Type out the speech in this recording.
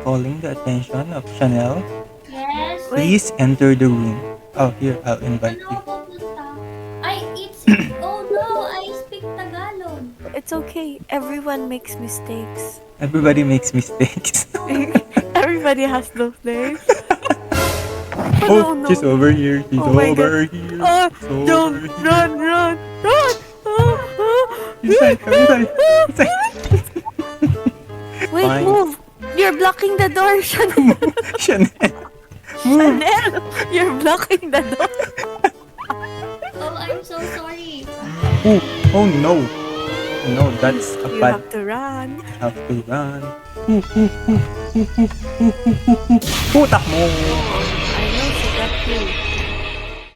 calling the attention of Chanel. Yes. Wait. Please enter the room. Oh, here, I'll invite Ano you. ako pupunta? Oh no, I speak Tagalog. It's okay. Everyone makes mistakes. Everybody makes mistakes. Everybody has those days. Oh, no, she's no. over here. She's Oh my over God. here. Oh, She's over don't here. run. Inside, come inside. Inside. Wait, Fine. move. You're blocking the door, Chanel. Chanel. Move. Chanel, you're blocking the door. Oh, I'm so sorry. Oh, oh no. No, that's a You bad. have to run. Have to run. Takmo.